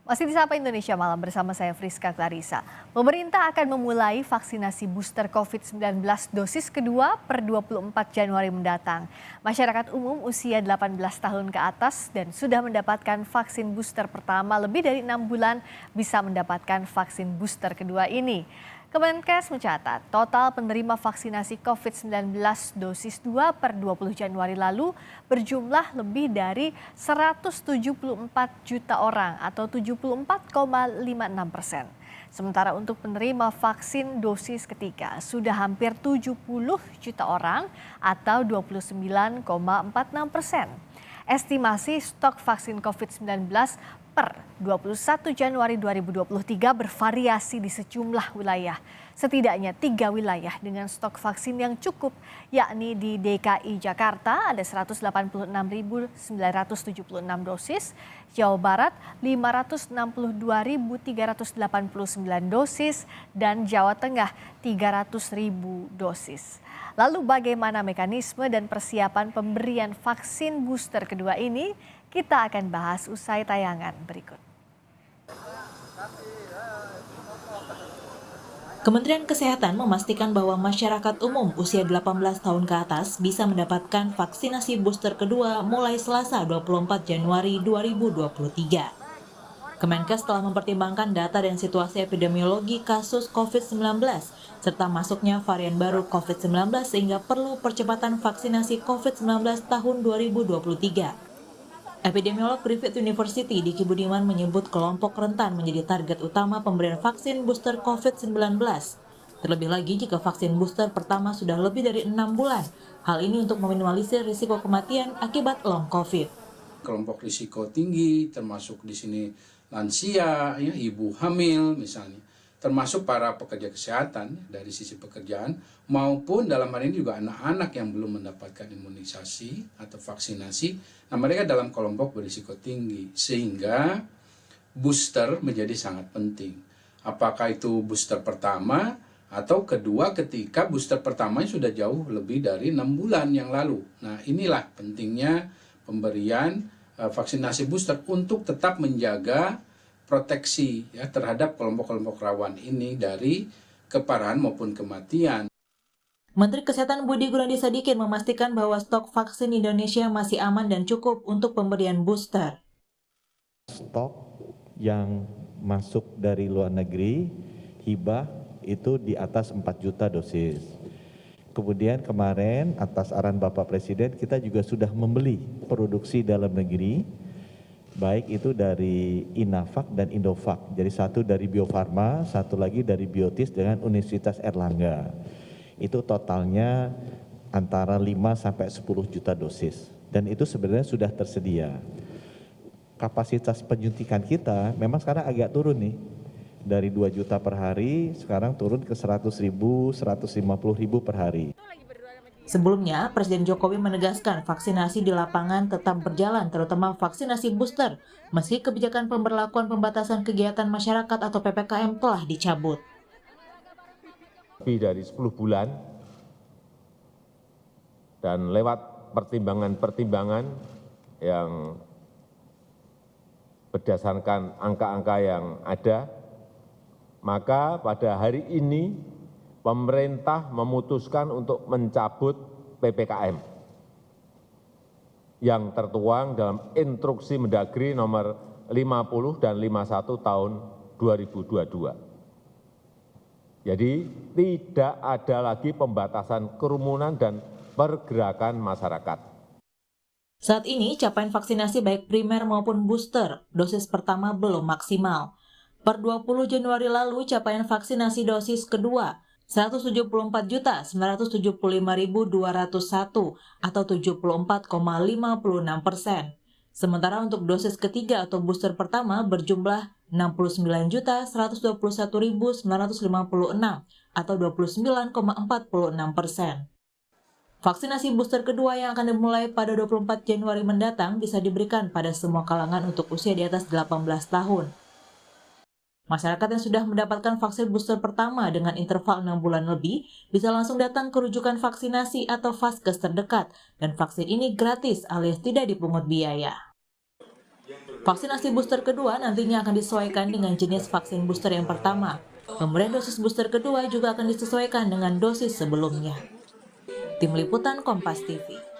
Masih di Sapa Indonesia Malam bersama saya Friska Clarissa. Pemerintah akan memulai vaksinasi booster COVID-19 dosis kedua per 24 Januari mendatang. Masyarakat umum usia 18 tahun ke atas dan sudah mendapatkan vaksin booster pertama lebih dari 6 bulan bisa mendapatkan vaksin booster kedua ini. Kemenkes mencatat total penerima vaksinasi COVID-19 dosis 2 per 20 Januari lalu berjumlah lebih dari 174 juta orang atau 74,56%. Sementara untuk penerima vaksin dosis ketiga sudah hampir 70 juta orang atau 29,46%. Estimasi stok vaksin COVID-19 per 21 Januari 2023 bervariasi di sejumlah wilayah. Setidaknya 3 wilayah dengan stok vaksin yang cukup, yakni di DKI Jakarta ada 186.976 dosis, Jawa Barat 562.389 dosis, dan Jawa Tengah 300.000 dosis. Lalu bagaimana mekanisme dan persiapan pemberian vaksin booster kedua ini? Kita akan bahas usai tayangan berikut. Kementerian Kesehatan memastikan bahwa masyarakat umum usia 18 tahun ke atas bisa mendapatkan vaksinasi booster kedua mulai Selasa 24 Januari 2023. Kemenkes telah mempertimbangkan data dan situasi epidemiologi kasus COVID-19 serta masuknya varian baru COVID-19 sehingga perlu percepatan vaksinasi COVID-19 tahun 2023. Epidemiolog Griffith University Diki Budiman menyebut kelompok rentan menjadi target utama pemberian vaksin booster COVID-19. Terlebih lagi jika vaksin booster pertama sudah lebih dari 6 bulan. Hal ini untuk meminimalisir risiko kematian akibat long COVID. Kelompok risiko tinggi termasuk di sini lansia, ya, ibu hamil misalnya, termasuk para pekerja kesehatan dari sisi pekerjaan maupun dalam hal ini juga anak-anak yang belum mendapatkan imunisasi atau vaksinasi. Nah, mereka dalam kelompok berisiko tinggi sehingga booster menjadi sangat penting. Apakah itu booster pertama atau kedua ketika booster pertamanya sudah jauh lebih dari 6 bulan yang lalu. Nah, inilah pentingnya pemberian vaksinasi booster untuk tetap menjaga proteksi ya terhadap kelompok-kelompok rawan ini dari keparahan maupun kematian. Menteri Kesehatan Budi Gunadi Sadikin memastikan bahwa stok vaksin Indonesia masih aman dan cukup untuk pemberian booster. Stok yang masuk dari luar negeri hibah itu di atas 4 juta dosis. Kemudian kemarin atas arahan Bapak Presiden kita juga sudah membeli produksi dalam negeri, baik itu dari Inavac dan Indovac. Jadi satu dari Bio Farma, satu lagi dari Biotis dengan Universitas Erlangga. Itu totalnya antara 5 sampai 10 juta dosis. Dan itu sebenarnya sudah tersedia. Kapasitas penyuntikan kita memang sekarang agak turun nih. Dari 2 juta per hari, sekarang turun ke 100.000, 150.000 per hari. Sebelumnya, Presiden Jokowi menegaskan vaksinasi di lapangan tetap berjalan, terutama vaksinasi booster, meski kebijakan pemberlakuan pembatasan kegiatan masyarakat atau PPKM telah dicabut. Lebih dari 10 bulan, dan lewat pertimbangan-pertimbangan yang berdasarkan angka-angka yang ada, maka pada hari ini pemerintah memutuskan untuk mencabut PPKM yang tertuang dalam Instruksi Mendagri nomor 50 dan 51 tahun 2022. Jadi tidak ada lagi pembatasan kerumunan dan pergerakan masyarakat. Saat ini capaian vaksinasi baik primer maupun booster dosis pertama belum maksimal. Per 20 Januari lalu, capaian vaksinasi dosis kedua 174.975.201 atau 74,56%. Sementara untuk dosis ketiga atau booster pertama berjumlah 69.121.956 atau 29,46%. Vaksinasi booster kedua yang akan dimulai pada 24 Januari mendatang bisa diberikan pada semua kalangan untuk usia di atas 18 tahun. Masyarakat yang sudah mendapatkan vaksin booster pertama dengan interval 6 bulan lebih bisa langsung datang ke rujukan vaksinasi atau vaskes terdekat dan vaksin ini gratis alias tidak dipungut biaya. Vaksinasi booster kedua nantinya akan disesuaikan dengan jenis vaksin booster yang pertama. Pemberian dosis booster kedua juga akan disesuaikan dengan dosis sebelumnya. Tim Liputan Kompas TV.